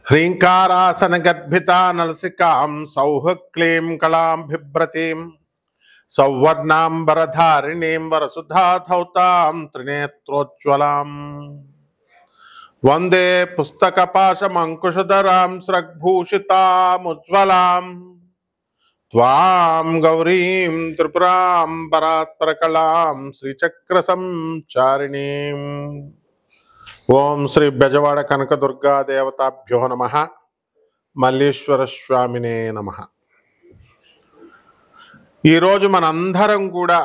హ్రీంకారాసన గర్భితా నలసికాం సౌహక్లీం కళాం బిభ్రతీం సౌవర్ణాంబరధారిణీం వరసుధాధౌతాం త్రినేత్రోజ్వలాం వందే పుస్తకపాశమంకుశధరాం స్రగ్భూషితాముజ్వలాం త్వాం గౌరీం త్రిపురాం పరాత్పరకళాం శ్రీచక్ర సంచారిణీం. ఓం శ్రీ బెజవాడ కనకదుర్గా దేవతాభ్యో నమః. మల్లీశ్వర స్వామినే నమః. ఈరోజు మనందరం కూడా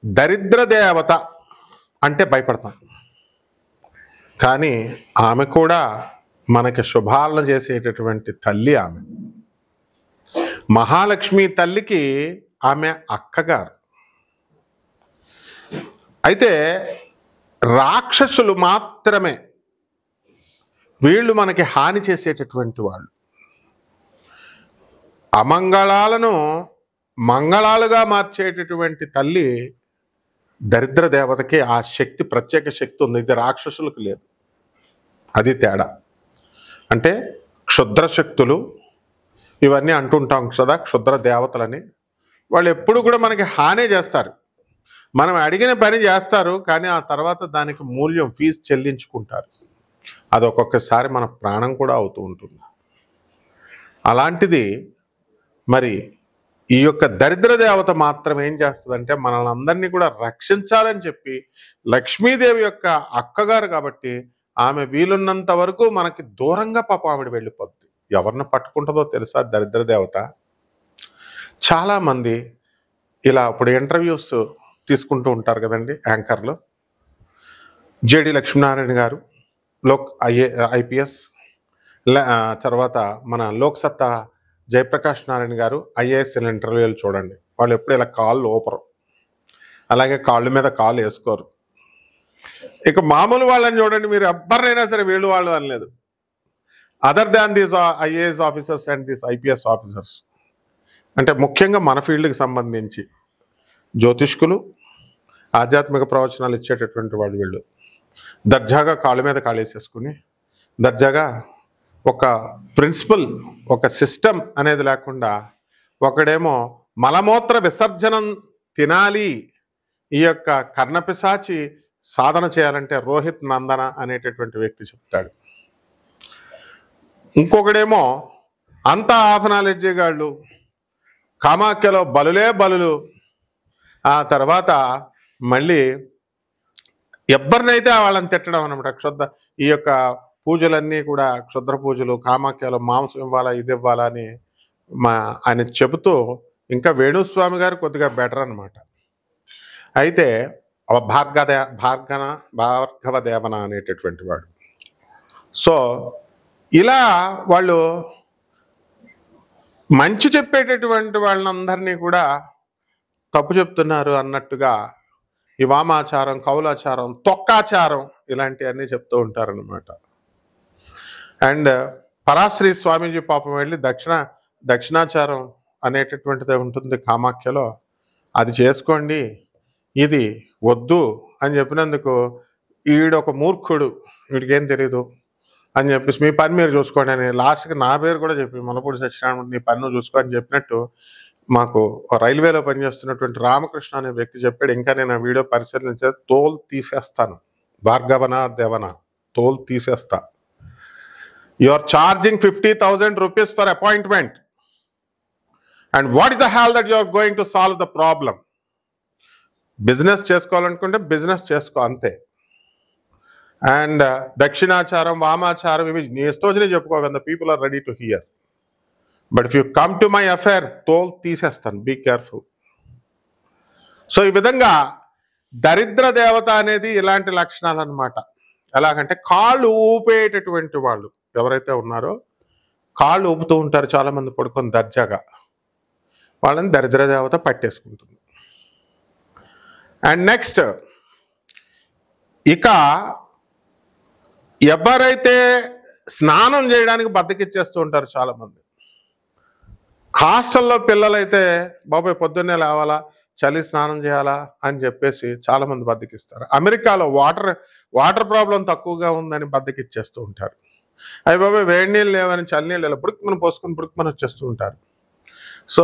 దరిద్ర దేవత అంటే భయపడతాం, కానీ ఆమె కూడా మనకి శుభాలను చేసేటటువంటి తల్లి. ఆమె మహాలక్ష్మి తల్లికి ఆమె అక్కగారు. అయితే రాక్షసులు మాత్రమే వీళ్ళు మనకి హాని చేసేటటువంటి వాళ్ళు. అమంగళాలను మంగళాలుగా మార్చేటటువంటి తల్లి దరిద్ర దేవతకి ఆ శక్తి, ప్రత్యేక శక్తి ఉంది. ఇది రాక్షసులకు లేదు. అది తేడా. అంటే క్షుద్ర శక్తులు ఇవన్నీ అంటుంటాం కదా, క్షుద్ర దేవతలని. వాళ్ళు ఎప్పుడు కూడా మనకి హాని చేస్తారు. మనం అడిగిన పని చేస్తారు, కానీ ఆ తర్వాత దానికి మూల్యం, ఫీజు చెల్లించుకుంటారు. అది ఒక్కొక్కసారి మన ప్రాణం కూడా అవుతూ ఉంటుంది. అలాంటిది మరి ఈ యొక్క దరిద్ర దేవత మాత్రం ఏం చేస్తుందంటే మనల్ని అందరినీ కూడా రక్షించాలని చెప్పి, లక్ష్మీదేవి యొక్క అక్కగారు కాబట్టి ఆమె వీలున్నంత వరకు మనకి దూరంగా ఆవిడ వెళ్ళిపోద్ది. ఎవరిని పట్టుకుంటుందో తెలుసా దరిద్ర దేవత? చాలామంది ఇలా ఇప్పుడు ఇంటర్వ్యూస్ తీసుకుంటూ ఉంటారు కదండి యాంకర్లు. జేడి లక్ష్మీనారాయణ గారు IPS, తర్వాత మన లోక్సత్తా జయప్రకాష్ నారాయణ గారు IAS ఇంటర్వ్యూలు చూడండి. వాళ్ళు ఎప్పుడు ఇలా కాళ్ళు ఊపరు, అలాగే కాళ్ళ మీద కాళ్ళు వేసుకోరు. ఇక మామూలు వాళ్ళని చూడండి, మీరు ఎవరినైనా సరే వీళ్ళు వాళ్ళు అనలేదు. Other than these IAS officers and these IPS officers, అంటే ముఖ్యంగా మన ఫీల్డ్కి సంబంధించి జ్యోతిష్కులు, ఆధ్యాత్మిక ప్రవచనాలు ఇచ్చేటటువంటి వాళ్ళు వీళ్ళు దర్జాగా కాళ్ళ మీద కాళేసేసుకుని, దర్జాగా ఒక ప్రిన్సిపల్, ఒక సిస్టమ్ అనేది లేకుండా, ఒకడేమో మలమూత్ర విసర్జనం తినాలి, ఈ యొక్క కర్ణపిశాచి సాధన చేయాలంటే రోహిత్ నందన అనేటటువంటి వ్యక్తి చెప్తాడు. ఇంకొకడేమో అంతా హాఫ్ నాలెడ్జీ గాళ్ళు, కామాఖ్యలో బలులే బలులు. ఆ తర్వాత మళ్ళీ ఎవరినైతే వాళ్ళని తిట్టడం అనమాట. ఈ యొక్క పూజలన్నీ కూడా క్షుద్ర పూజలు, కామాఖ్యలో మాంసం ఇవ్వాలా, ఇది ఇవ్వాలా అని ఆయన చెబుతూ, ఇంకా వేణుస్వామి గారు కొద్దిగా బెటర్ అనమాట. అయితే భార్గవ దేవన అనేటటువంటి వాడు. సో ఇలా వాళ్ళు మంచి చెప్పేటటువంటి వాళ్ళందరినీ కూడా తప్పు చెప్తున్నారు అన్నట్టుగా ఈ వామాచారం, కౌలాచారం, తొక్కాచారం ఇలాంటివన్నీ చెప్తూ ఉంటారనమాట. అండ్ పరాశ్రీ స్వామీజీ పాపం వెళ్ళి దక్షిణాచారం అనేటటువంటిది ఉంటుంది కామాఖ్యలో, అది చేసుకోండి, ఇది వద్దు అని చెప్పినందుకు ఈడొక మూర్ఖుడు, వీడికేం తెలీదు అని చెప్పేసి మీ పని మీరు చూసుకోండి అని లాస్ట్కి నా పేరు కూడా చెప్పి మనపూడి సత్యనారాయణ నీ పన్ను చూసుకో అని చెప్పినట్టు మాకు రైల్వేలో పనిచేస్తున్నటువంటి రామకృష్ణ అనే వ్యక్తి చెప్పాడు. ఇంకా నేను ఆ వీడియో పరిశీలించే తోలు తీసేస్తాను, భార్గవన దేవన తోలు తీసేస్తా. You are charging 50,000 rupees for appointment, and what is the hell that you are going to solve the problem? Business చేసుకోవాలనుకుంటే బిజినెస్ చేసుకో అంతే. అండ్ దక్షిణాచారం, వామాచారం ఇవి నీ ఇష్టం చెప్పుకో, when the people are ready to hear. But if you come to my affair, తోల్ తీసేస్తాను, బీ కేర్ఫుల్. సో ఈ విధంగా దరిద్ర దేవత అనేది ఇలాంటి లక్షణాలు అనమాట. ఎలాగంటే కాళ్ళు ఊపేటటువంటి వాళ్ళు ఎవరైతే ఉన్నారో, కాళ్ళు ఊపుతూ ఉంటారు చాలామంది పడుకొని దర్జాగా, వాళ్ళని దరిద్ర దేవత పట్టేసుకుంటుంది. అండ్ నెక్స్ట్, ఇక ఎవరైతే స్నానం చేయడానికి బద్దకిచ్చేస్తూ ఉంటారు చాలామంది. హాస్టల్లో పిల్లలైతే బాబాయ్ పొద్దున్నే లేవాలా, చలి స్నానం చేయాలా అని చెప్పేసి చాలామంది బద్దకిస్తారు. అమెరికాలో వాటర్ ప్రాబ్లం తక్కువగా ఉందని బద్దకిచ్చేస్తూ ఉంటారు. అయ్య బాబాయ్ వేడి నీళ్ళు లేవని చల్లనీళ్ళు పుడుకుమని పోసుకొని పుడుకుమని వచ్చేస్తూ ఉంటారు. సో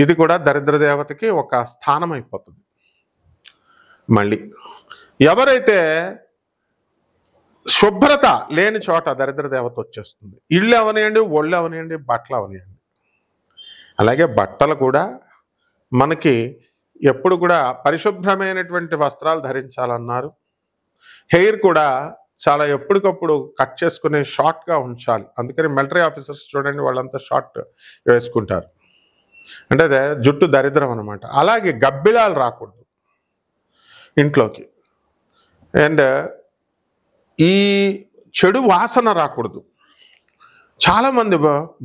ఇది కూడా దరిద్ర దేవతకి ఒక స్థానం అయిపోతుంది. మళ్ళీ ఎవరైతే శుభ్రత లేని చోట దరిద్ర దేవత వచ్చేస్తుంది. ఇళ్ళు అవనియండి, ఒళ్ళు అవనియండి, బట్టలు అవనియండి. అలాగే బట్టలు కూడా మనకి ఎప్పుడు కూడా పరిశుభ్రమైనటువంటి వస్త్రాలు ధరించాలన్నారు. హెయిర్ కూడా చాలా ఎప్పటికప్పుడు కట్ చేసుకుని షార్ట్గా ఉంచాలి. అందుకని మిలిటరీ ఆఫీసర్స్ చూడండి, వాళ్ళంతా షార్ట్ వేసుకుంటారు. అంటే అదే జుట్టు దరిద్రం అనమాట. అలాగే గబ్బిలాలు రాకూడదు ఇంట్లోకి. అండ్ ఈ చెడు వాసన రాకూడదు. చాలామంది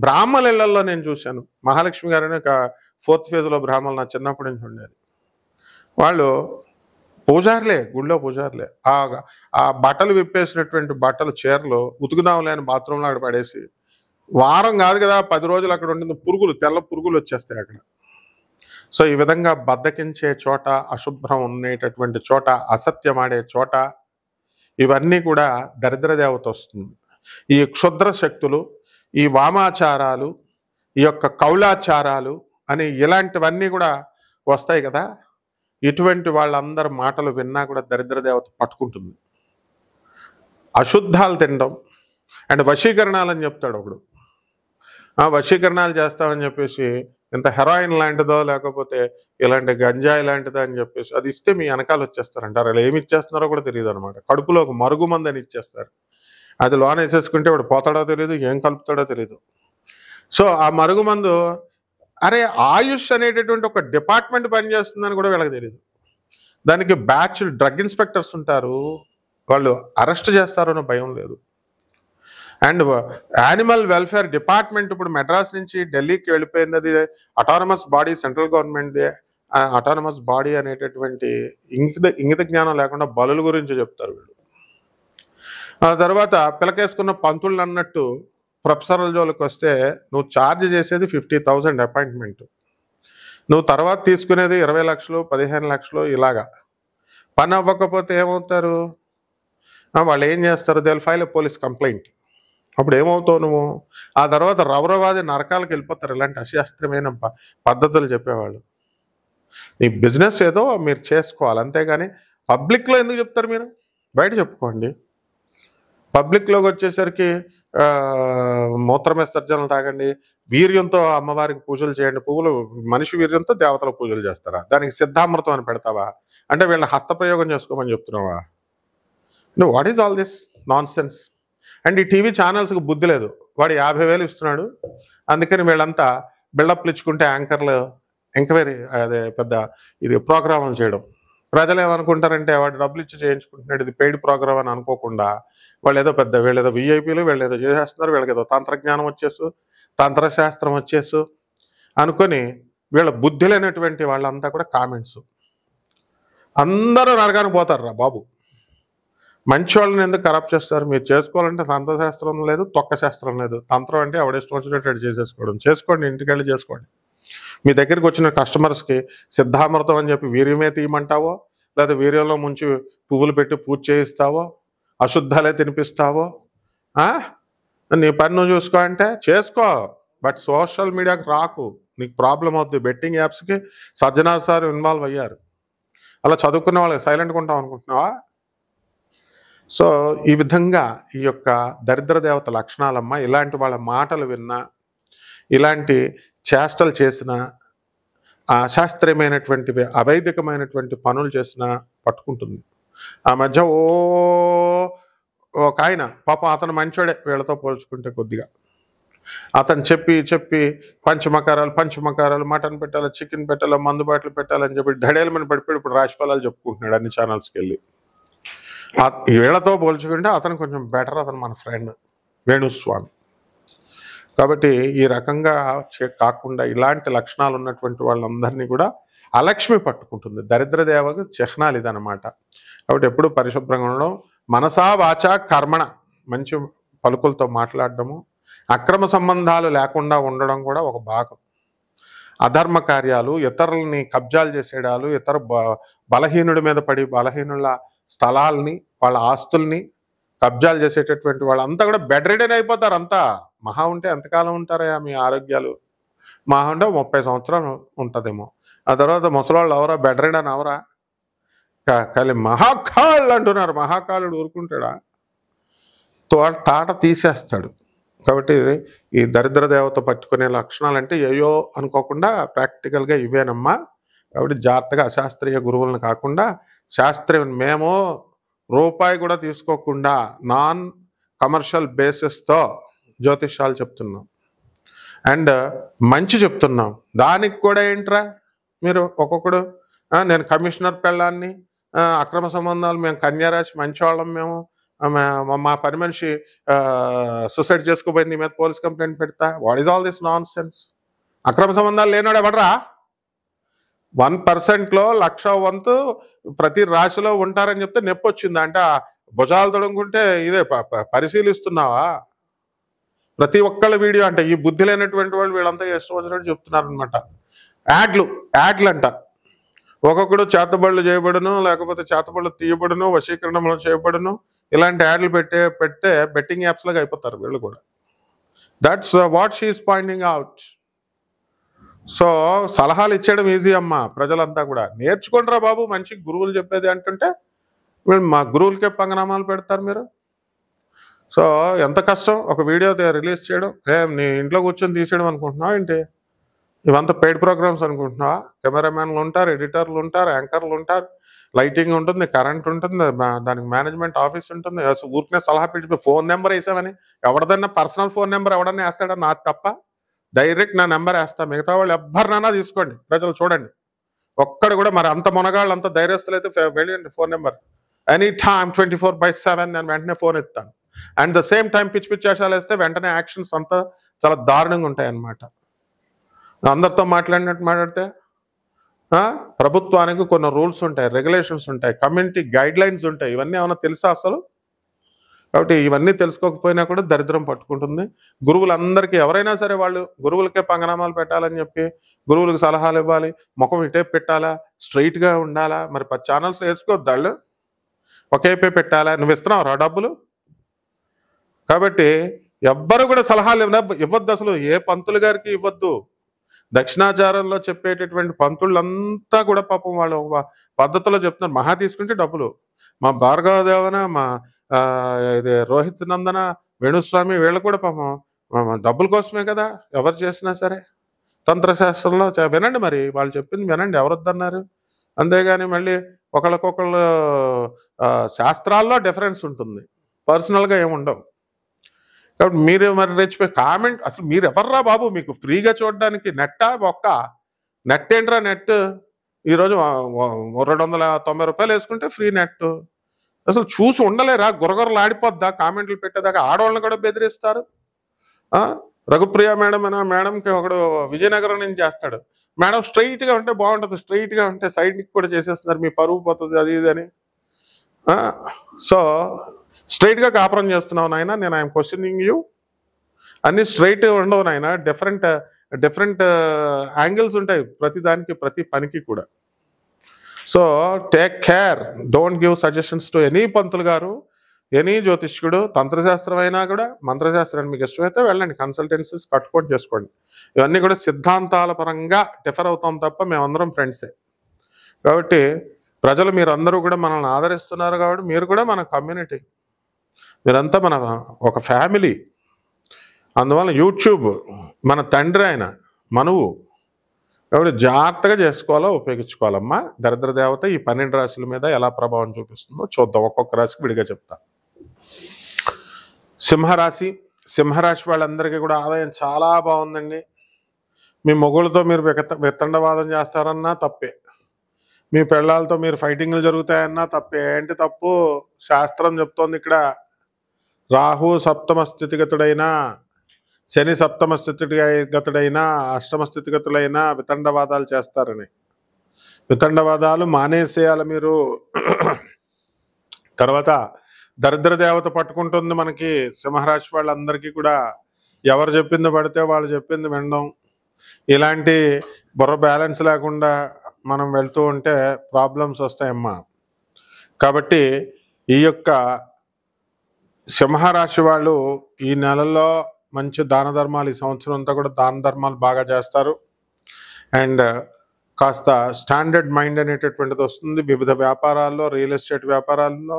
బ్రాహ్మణ ఇళ్లలో నేను చూశాను. మహాలక్ష్మి గారని ఒక 4th ఫేజ్లో బ్రాహ్మణులు నా చిన్నప్పటి నుంచి ఉండేది. వాళ్ళు పూజారులే, గుళ్ళో పూజారులే. ఆ బట్టలు విప్పేసినటువంటి బట్టలు, చీరలు ఉతుకుదాంలే అని బాత్రూంలో అక్కడ పడేసి వారం కాదు కదా 10 రోజులు అక్కడ ఉండిన పురుగులు, తెల్ల పురుగులు వచ్చేస్తాయి అక్కడ. సో ఈ విధంగా బద్దకించే చోట, అశుభ్రం ఉండేటటువంటి చోట, అసత్యం ఆడే చోట ఇవన్నీ కూడా దరిద్ర దేవత వస్తుంది. ఈ క్షుద్ర శక్తులు, ఈ వామాచారాలు, ఈ యొక్క కౌలాచారాలు అని ఇలాంటివన్నీ కూడా వస్తాయి కదా. ఇటువంటి వాళ్ళందరి మాటలు విన్నా కూడా దరిద్ర దేవత పట్టుకుంటుంది. అశుద్ధాలు తినడం అండ్ వశీకరణాలు అని చెప్తాడు ఒకడు. వశీకరణాలు చేస్తామని చెప్పేసి ఇంత హెరాయిన్ లాంటిదో లేకపోతే ఇలాంటి గంజాయి లాంటిదో అని చెప్పేసి అది ఇస్తే మీ వెనకాల వచ్చేస్తారంటారు. వాళ్ళు ఏమి ఇచ్చేస్తున్నారో కూడా తెలియదు అనమాట. కడుపులో ఒక మరుగుమంది అని ఇచ్చేస్తారు. అది లోన వేసేసుకుంటే వాడు పోతాడో తెలియదు, ఏం కలుపుతాడో తెలియదు. సో ఆ మరుగుమందు అరే ఆయుష్ అనేటటువంటి ఒక డిపార్ట్మెంట్ పనిచేస్తుందని కూడా వీళ్ళకి తెలియదు. దానికి బ్యాచ్ డ్రగ్ ఇన్స్పెక్టర్స్ ఉంటారు, వాళ్ళు అరెస్ట్ చేస్తారు అన్న భయం లేదు. అండ్ యానిమల్ వెల్ఫేర్ డిపార్ట్మెంట్ ఇప్పుడు మెడ్రాస్ నుంచి ఢిల్లీకి వెళ్ళిపోయింది. అది అటానమస్ బాడీ, సెంట్రల్ గవర్నమెంట్దే. అటానమస్ బాడీ అనేటటువంటి ఇంగిత జ్ఞానం లేకుండా బలుల గురించి చెప్తారు వీళ్ళు. ఆ తర్వాత పిలకేసుకున్న పంతుళ్ళు అన్నట్టు ప్రొఫెసర్ల జోలికి వస్తే నువ్వు ఛార్జ్ చేసేది 50,000 అపాయింట్మెంట్, నువ్వు తర్వాత తీసుకునేది 20 లక్షలు 15 లక్షలు. ఇలాగా పని అవ్వకపోతే ఏమవుతారు వాళ్ళు? ఏం చేస్తారు? They will file a police complaint. అప్పుడు ఏమవుతావు నువ్వు? ఆ తర్వాత రవరవాది నరకాలకు వెళ్ళిపోతారు ఇలాంటి అశాస్త్రమైన పద్ధతులు చెప్పేవాళ్ళు. నీ బిజినెస్ ఏదో మీరు చేసుకోవాలి, అంతేగాని పబ్లిక్లో ఎందుకు చెప్తారు? మీరు బయట చెప్పుకోండి. పబ్లిక్లోకి వచ్చేసరికి మూత్ర విసర్జనలు తాగండి, వీర్యంతో అమ్మవారికి పూజలు చేయండి. పువ్వులు మనిషి వీర్యంతో దేవతల పూజలు చేస్తారా? దానికి సిద్ధామృతం అని పెడతావా? అంటే వీళ్ళ హస్తప్రయోగం చేసుకోమని చెప్తున్నావా? What is all this non sense? And ఈ టీవీ ఛానల్స్కి బుద్ధి లేదు. వాడు 50,000 ఇస్తున్నాడు, అందుకని వీళ్ళంతా బిల్డప్లు ఇచ్చుకుంటే యాంకర్లు ఎంక్వైరీ అదే పెద్ద ఇది ప్రోగ్రాములు చేయడం. ప్రజలు ఏమనుకుంటారంటే వాడు డబ్బులు ఇచ్చి చేయించుకుంటున్నాడు, ఇది పెయిడ్ ప్రోగ్రామ్ అని అనుకోకుండా వాళ్ళు ఏదో పెద్ద వీళ్ళేదో విఐపీలు, వీళ్ళు ఏదో చేసేస్తున్నారు, వీళ్ళకి ఏదో తంత్రజ్ఞానం వచ్చేసు, తంత్రశాస్త్రం వచ్చేసు అనుకొని వీళ్ళ బుద్ధి లేనటువంటి వాళ్ళంతా కూడా కామెంట్స్. అందరూ నరకానికి పోతారు రా బాబు. మంచి వాళ్ళని ఎందుకు కరప్ట్ చేస్తారు? మీరు చేసుకోవాలంటే తంత్రశాస్త్రం లేదు, తొక్క శాస్త్రం లేదు. తంత్రం అంటే ఎవడేష్టం వచ్చినట్టు చేసేసుకోవడం. చేసుకోండి, ఇంటికెళ్ళి చేసుకోండి. మీ దగ్గరికి వచ్చిన కస్టమర్స్కి సిద్ధామృతం అని చెప్పి వీర్యమే తీయమంటావో, లేదా వీర్యంలో ముంచి పువ్వులు పెట్టి పూజ చేయిస్తావో, అశుద్ధాలే తినిపిస్తావో, నీ పని నువ్వు చూసుకో అంటే చేసుకో. బట్ సోషల్ మీడియాకి రాకు, నీకు ప్రాబ్లం అవుతుంది. బెట్టింగ్ యాప్స్కి సజ్జనార్ సార్ ఇన్వాల్వ్ అయ్యారు. అలా చదువుకున్న వాళ్ళకి సైలెంట్గా ఉంటాం అనుకుంటున్నావా? సో ఈ విధంగా ఈ యొక్క దరిద్ర దేవత లక్షణాలమ్మ. ఇలాంటి వాళ్ళ మాటలు విన్నా, ఇలాంటి చేష్టలు చేసిన, అశాస్త్రీయమైనటువంటివి అవైదికమైనటువంటి పనులు చేసినా పట్టుకుంటుంది. ఆ మధ్య ఒక ఆయన పాపం, అతను మంచోడే వీళ్ళతో పోల్చుకుంటే కొద్దిగా. అతను చెప్పి పంచమకారాలు మటన్ పెట్టాలి, చికెన్ పెట్టాలి, మందు బాటలు పెట్టాలని చెప్పి ధడేలమని పడిపోయి ఇప్పుడు రాశిఫలాలు చెప్పుకుంటున్నాడు అన్ని ఛానల్స్కి వెళ్ళి. వీళ్ళతో పోల్చుకుంటే అతను కొంచెం బెటర్. అతను మన ఫ్రెండ్ వేణుస్వామి. కాబట్టి ఈ రకంగా కాకుండా ఇలాంటి లక్షణాలు ఉన్నటువంటి వాళ్ళందరినీ కూడా అలక్ష్మి పట్టుకుంటుంది. దరిద్ర దేవకు చిహ్నాలు ఇదనమాట. కాబట్టి ఎప్పుడు పరిశుభ్రంగా ఉండడం, మనసా వాచా కర్మణ, మంచి పలుకులతో మాట్లాడడము, అక్రమ సంబంధాలు లేకుండా ఉండడం కూడా ఒక భాగం. అధర్మ కార్యాలు, ఇతరులని కబ్జాలు చేసేడాలు, ఇతర బలహీనుడి మీద పడి బలహీనుల స్థలాల్ని, వాళ్ళ ఆస్తుల్ని కబ్జాలు చేసేటటువంటి వాళ్ళంతా కూడా బెడ్ రిడెన్ అయిపోతారు. అంతా మహా ఉంటే ఎంతకాలం ఉంటారయ్యా మీ ఆరోగ్యాలు? మహా ఉంటే 30 సంవత్సరాలు ఉంటుందేమో. ఆ తర్వాత ముసలోళ్ళు ఎవరా బెడ్ రిడెన్ అవరా? కానీ మహాకాళ్ళు అంటున్నారు. మహాకాళుడు ఊరుకుంటాడా? తాట తీసేస్తాడు. కాబట్టి ఈ దరిద్ర దేవత పట్టుకునే లక్షణాలంటే ఏయో అనుకోకుండా ప్రాక్టికల్గా ఇవేనమ్మా. కాబట్టి జాగ్రత్తగా అశాస్త్రీయ గురువులను కాకుండా శాస్త్రీయ, మేము రూపాయి కూడా తీసుకోకుండా నాన్ కమర్షియల్ బేసిస్తో జ్యోతిష్యాలు చెప్తున్నాం అండ్ మంచి చెప్తున్నాం. దానికి కూడా ఏంట్రా మీరు ఒక్కొక్కడు నేను కమిషనర్ పెళ్ళాన్ని, అక్రమ సంబంధాలు, మేము కన్యారాశి మంచివాళ్ళం, మేము మా పని మనిషి సూసైడ్ చేసుకోపోయింది, మీద పోలీస్ కంప్లైంట్ పెడతా. What is all this non sense? అక్రమ సంబంధాలు లేనాడు ఎవడరా? 1%లో 1,00,000 వంతు ప్రతి రాశిలో ఉంటారని చెప్తే నొప్పి వచ్చిందా అంటే భుజాలు తొడుగుంటే ఇదే పరిశీలిస్తున్నావా? ప్రతి ఒక్కళ్ళ వీడియో అంటే ఈ బుద్ధి లేనటువంటి వాళ్ళు వీళ్ళంతా ఇష్టం వచ్చినట్టు చెప్తున్నారనమాట. యాడ్లు అంట. ఒక్కొక్కడు చేతబడులు చేయబడును, లేకపోతే చేతబడులు తీయబడును, వశీకరణలు చేయబడును, ఇలాంటి యాడ్లు పెడితే బెట్టింగ్ యాప్స్ లాగా అయిపోతారు వీళ్ళు కూడా. That's what she's pointing out. So సలహాలు ఇచ్చేయడం ఈజీ అమ్మా. ప్రజలంతా కూడా నేర్చుకుంటారా బాబు, మంచి గురువులు చెప్పేది అంటుంటే వీళ్ళు మా గురువులకే పంగనామాలు పెడతారు మీరు. సో ఎంత కష్టం ఒక వీడియో రిలీజ్ చేయడం. నీ ఇంట్లో కూర్చొని తీసేయడం అనుకుంటున్నావా ఏంటి? ఇవంతా పెయిడ్ ప్రోగ్రామ్స్ అనుకుంటున్నావా? కెమెరామెన్లు ఉంటారు, ఎడిటర్లు ఉంటారు, యాంకర్లు ఉంటారు, లైటింగ్ ఉంటుంది, కరెంట్ ఉంటుంది, దానికి మేనేజ్మెంట్ ఆఫీస్ ఉంటుంది. ఊరికనే సలహా పెట్టి ఫోన్ నెంబర్ వేసామని ఎవరిదన్నా పర్సనల్ ఫోన్ నెంబర్ ఎవడన్నా వేస్తాడా? నాకు తప్ప డైరెక్ట్ నా నెంబర్ వేస్తా. మిగతా వాళ్ళు ఎవరినైనా తీసుకోండి, ప్రజలు చూడండి. ఒక్కడు కూడా మరి అంత మునగాళ్ళు అంత ధైర్యస్తులు అయితే వెళ్ళండి ఫోన్ నెంబర్. ఎనీ టైమ్ 24/7 నేను వెంటనే ఫోన్ ఎత్తాను. అండ్ ద సేమ్ టైం పిచ్చి వేషాలు వేస్తే వెంటనే యాక్షన్స్ అంతా చాలా దారుణంగా ఉంటాయి అన్నమాట. అందరితో మాట్లాడినట్టు మాట్లాడితే ప్రభుత్వానికి కొన్ని రూల్స్ ఉంటాయి, రెగ్యులేషన్స్ ఉంటాయి, కమ్యూనిటీ గైడ్ లైన్స్ ఉంటాయి. ఇవన్నీ ఏమైనా తెలుసా అసలు? కాబట్టి ఇవన్నీ తెలుసుకోకపోయినా కూడా దరిద్రం పట్టుకుంటుంది. గురువులందరికీ ఎవరైనా సరే వాళ్ళు గురువులకే పంగనామాలు పెట్టాలని చెప్పి గురువులకు సలహాలు ఇవ్వాలి, ముఖం ఇటే పెట్టాలా, స్ట్రైట్గా ఉండాలా, మరి 10 ఛానల్స్లో వేసుకోవద్దు వాళ్ళు, ఒకేపే పెట్టాలా? నువ్వు ఇస్తున్నావు డబ్బులు? కాబట్టి ఎవ్వరు కూడా సలహాలు ఇవ్వద్దు అసలు. ఏ పంతులు గారికి ఇవ్వద్దు. దక్షిణాచారంలో చెప్పేటటువంటి పంతుళ్ళంతా కూడా పాపం వాళ్ళు పద్ధతిలో చెప్తున్నారు. మహా తీసుకుంటే డబ్బులు. మా భార్గవదేవన, మా ఇది రోహిత్ నందన, వేణుస్వామి వీళ్ళు కూడా పాపం డబ్బుల కోసమే కదా ఎవరు చేసినా సరే. తంత్రశాస్త్రంలో వినండి, మరి వాళ్ళు చెప్పింది వినండి, ఎవరొద్దన్నారు? అంతేగాని మళ్ళీ ఒకళ్ళకొకళ్ళు శాస్త్రాల్లో డిఫరెన్స్ ఉంటుంది, పర్సనల్గా ఏముండవు. కాబట్టి మీరు మరి రెచ్చిపోయి కామెంట్, అసలు మీరు ఎవర్రా బాబు? మీకు ఫ్రీగా చూడడానికి నెట్టా? నెట్ ఏంట్రా? నెట్ ఈరోజు 290 రూపాయలు వేసుకుంటే ఫ్రీ నెట్. అసలు చూసి ఉండలేరా? గురగొరలు ఆడిపోద్దా కామెంట్లు పెట్టేదాకా? ఆడవాళ్ళని కూడా బెదిరిస్తారు. రఘుప్రియ మేడం అనే మేడంకి ఒకడు విజయనగరం నుంచి చేస్తాడు. మేడం స్ట్రైట్గా ఉంటే బాగుంటుంది, స్ట్రైట్గా ఉంటే సైడ్కి కూడా చేసేస్తున్నారు, మీ పరువు పోతుంది అది ఇది అని. సో స్ట్రైట్గా కాపురం చేస్తున్నావు నాయన, నేను ఐఎమ్ క్వశ్చనింగ్ యూ. అన్ని స్ట్రైట్ ఉండవు నాయన, డిఫరెంట్ యాంగిల్స్ ఉంటాయి ప్రతి దానికి, ప్రతి పనికి కూడా. So take care, don't give suggestions to any పంతులు గారు, ఎనీ జ్యోతిష్కుడు. తంత్రశాస్త్రం అయినా కూడా, మంత్రశాస్త్రాన్ని మీకు ఇష్టమైతే వెళ్ళండి, కన్సల్టెన్సీస్ కట్టుకొని చేసుకోండి. ఇవన్నీ కూడా సిద్ధాంతాల పరంగా డిఫర్ అవుతాం తప్ప మేమందరం ఫ్రెండ్సే. కాబట్టి ప్రజలు మీరందరూ కూడా మనల్ని ఆదరిస్తున్నారు కాబట్టి మీరు కూడా మన కమ్యూనిటీ, మీరంతా మన ఒక ఫ్యామిలీ. అందువల్ల యూట్యూబ్ మన తండ్రి ఆయన మనువు. కాబట్టి జాగ్రత్తగా చేసుకోవాలో ఉపయోగించుకోవాలమ్మా. దరిద్ర దేవత ఈ 12 రాశుల మీద ఎలా ప్రభావం చూపిస్తుందో చూద్దాం. ఒక్కొక్క రాశికి విడిగా చెప్తా. సింహరాశి వాళ్ళందరికీ కూడా ఆదాయం చాలా బాగుందండి. మీ మొగుళ్ళతో మీరు వితండవాదం చేస్తారన్నా తప్పే, మీ పెళ్ళాలతో మీరు ఫైటింగ్లు జరుగుతాయన్నా తప్పే. ఏంటి తప్పు? శాస్త్రం చెప్తోంది ఇక్కడ రాహు సప్తమ స్థితిగతుడైనా, శని సప్తమ స్థితిగతుడైనా, అష్టమ స్థితిగతులైనా వితండవాదాలు చేస్తారని. వితండవాదాలు మానేసేయాలి మీరు. తర్వాత దరిద్ర దేవత పట్టుకుంటుంది మనకి. సింహరాశి వాళ్ళందరికీ కూడా ఎవరు చెప్పింది పడితే వాళ్ళు చెప్పింది వినడం, ఇలాంటి బుర్ర బ్యాలెన్స్ లేకుండా మనం వెళ్తూ ఉంటే ప్రాబ్లమ్స్ వస్తాయమ్మా. కాబట్టి ఈ యొక్క సింహరాశి వాళ్ళు ఈ నెలలో మంచి దాన ధర్మాలు, ఈ సంవత్సరం అంతా కూడా దాన ధర్మాలు బాగా చేస్తారు. అండ్ కాస్త స్టాండర్డ్ మైండ్ అనేటటువంటిది వస్తుంది. వివిధ వ్యాపారాల్లో, రియల్ ఎస్టేట్ వ్యాపారాల్లో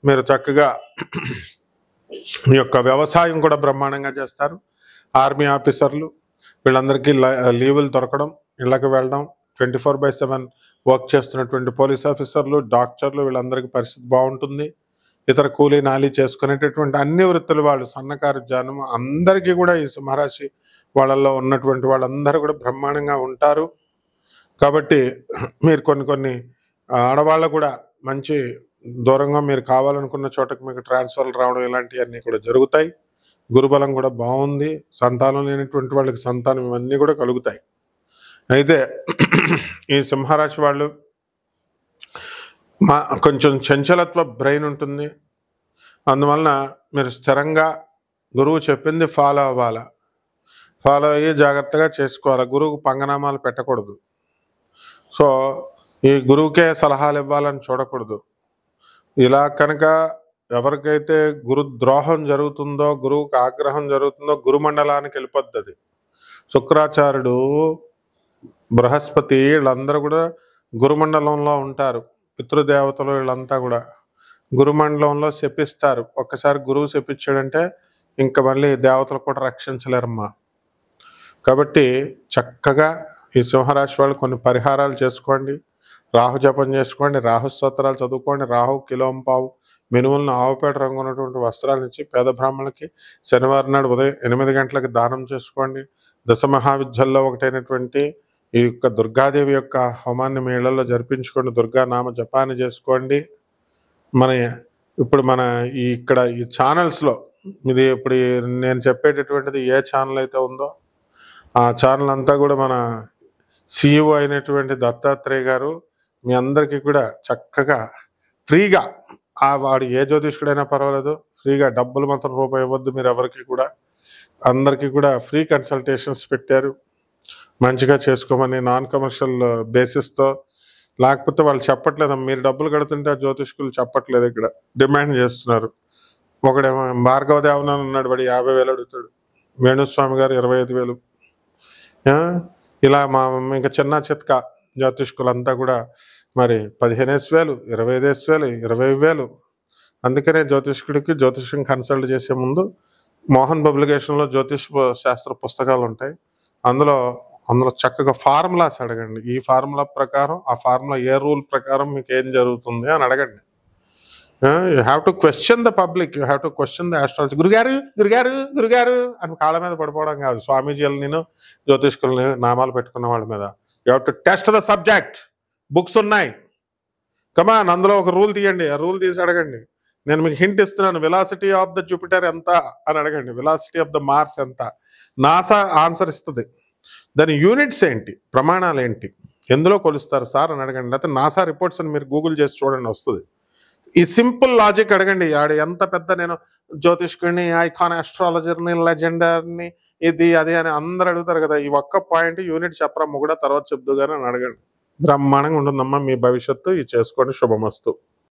మీరు చక్కగా మీ యొక్క వ్యవసాయం కూడా బ్రహ్మాండంగా చేస్తారు. ఆర్మీ ఆఫీసర్లు వీళ్ళందరికీ లీవులు దొరకడం, ఇళ్ళకి వెళ్ళడం, 24/7 వర్క్ చేస్తున్నటువంటి పోలీస్ ఆఫీసర్లు, డాక్టర్లు వీళ్ళందరికీ పరిస్థితి బాగుంటుంది. ఇతర కూలీ నాలి చేసుకునేటటువంటి అన్ని వృత్తుల వాళ్ళు, సన్నకారు జనం అందరికీ కూడా ఈ సింహరాశి వాళ్ళల్లో ఉన్నటువంటి వాళ్ళందరూ కూడా బ్రహ్మాండంగా ఉంటారు. కాబట్టి మీరు కొన్ని ఆడవాళ్ళు కూడా మంచి దూరంగా మీరు కావాలనుకున్న చోటకి మీకు ట్రాన్స్ఫర్లు రావడం ఇలాంటివన్నీ కూడా జరుగుతాయి. గురుబలం కూడా బాగుంది. సంతానం లేనటువంటి వాళ్ళకి సంతానం ఇవన్నీ కూడా కలుగుతాయి. అయితే ఈ సింహరాశి వాళ్ళు కొంచెం చంచలత్వ బ్రెయిన్ ఉంటుంది. అందువలన మీరు స్థిరంగా గురువు చెప్పింది ఫాలో అవ్వాలా, ఫాలో అయ్యి జాగ్రత్తగా చేసుకోవాలి. గురువుకు పంగనామాలు పెట్టకూడదు. సో ఈ గురువుకే సలహాలు ఇవ్వాలని చూడకూడదు. ఇలా కనుక ఎవరికైతే గురు ద్రోహం జరుగుతుందో, గురువుకి ఆగ్రహం జరుగుతుందో గురుమండలానికి వెళ్ళిపోద్ది అది. శుక్రాచార్యుడు, బృహస్పతి వీళ్ళందరూ కూడా గురుమండలంలో ఉంటారు. పితృదేవతలు వీళ్ళంతా కూడా గురుమండలంలో శపిస్తారు. ఒక్కసారి గురువు శపించాడంటే ఇంకా మళ్ళీ దేవతలు కూడా రక్షించలేరమ్మా. కాబట్టి చక్కగా ఈ సింహరాశి వాళ్ళు కొన్ని పరిహారాలు చేసుకోండి. రాహు జపం చేసుకోండి, రాహు స్తోత్రాలు చదువుకోండి, రాహు కిలోంపావు మినుములను ఆవుపేట రంగు ఉన్నటువంటి వస్త్రాల నుంచి పేద బ్రాహ్మణులకి శనివారం నాడు ఉదయం 8 గంటలకు దానం చేసుకోండి. దశ మహావిద్యల్లో ఒకటైనటువంటి ఈ యొక్క దుర్గాదేవి యొక్క హోమాన్ని మీ ఇళ్లలో జరిపించుకోండి. దుర్గా నామ జపాన్ని చేసుకోండి. ఇప్పుడు ఇక్కడ ఈ ఛానల్స్లో ఇది ఇప్పుడు నేను చెప్పేటటువంటిది ఏ ఛానల్ అయితే ఉందో ఆ ఛానల్ అంతా కూడా మన CEO అయినటువంటి దత్తాత్రేయ గారు మీ అందరికీ కూడా చక్కగా ఫ్రీగా, వాడు ఏ జ్యోతిష్కుడైనా పర్వాలేదు, ఫ్రీగా, డబ్బులు మాత్రం రూపాయి ఇవ్వద్దు మీరు ఎవరికి కూడా, అందరికీ కూడా ఫ్రీ కన్సల్టేషన్స్ పెట్టారు. మంచిగా చేసుకోమని నాన్ కమర్షియల్ బేసిస్తో. లేకపోతే వాళ్ళు చెప్పట్లేదు, మీరు డబ్బులు కడుతుంటే ఆ జ్యోతిష్కులు చెప్పట్లేదు, ఇక్కడ డిమాండ్ చేస్తున్నారు. ఒకడేమో భార్గవ దేవన ఉన్నాడు, వాడు 50,000 అడుగుతాడు. వేణుస్వామి గారు 25,000. ఇలా ఇంకా చిన్న చిత్క జ్యోతిష్కులంతా కూడా మరి 15,000, 25,000, 20,000. అందుకనే జ్యోతిష్యం కన్సల్ట్ చేసే ముందు మోహన్ పబ్లికేషన్లో జ్యోతిష్ శాస్త్ర పుస్తకాలు ఉంటాయి. అందులో చక్కగా ఫార్ములాస్ అడగండి. ఈ ఫార్ములా ప్రకారం, ఆ ఫార్ములా ఏ రూల్ ప్రకారం మీకు ఏం జరుగుతుంది అని అడగండి. You have to question the public, you have to question the astrology. గురుగారు అని కాళ్ళ మీద పడిపోవడం కాదు. స్వామీజీలు నేను జ్యోతిష్కులని నామాలు పెట్టుకున్న వాళ్ళ మీద you have to test the subject. Books ఉన్నాయి, కమాన్, అందులో ఒక రూల్ తీయండి. ఆ రూల్ తీసి అడగండి. నేను మీకు హింట్ ఇస్తున్నాను, వెలాసిటీ ఆఫ్ ద జూపిటర్ ఎంత అని అడగండి, వెలాసిటీ ఆఫ్ ద మార్స్ ఎంత. నాసా ఆన్సర్ ఇస్తుంది. దాని యూనిట్స్ ఏంటి, ప్రమాణాలు ఏంటి, ఎందులో కొలుస్తారు సార్ అని అడగండి. లేకపోతే నాసా రిపోర్ట్స్ అని మీరు గూగుల్ చేసి చూడండి, వస్తుంది. ఈ సింపుల్ లాజిక్ అడగండి. ఆడ ఎంత పెద్ద నేను జ్యోతిష్కుడిని, ఐకాన్ ఆస్ట్రాలజర్ని, లెజెండర్ని, ఇది అది అని అందరు అడుగుతారు కదా. ఈ ఒక్క పాయింట్ యూనిట్ చెప్పరా మొగుడా, తర్వాత చెప్దు కానీ అని అడగండి. బ్రహ్మాండంగా ఉంటుందమ్మా మీ భవిష్యత్తు. ఇది చేసుకోండి. శుభమస్తు.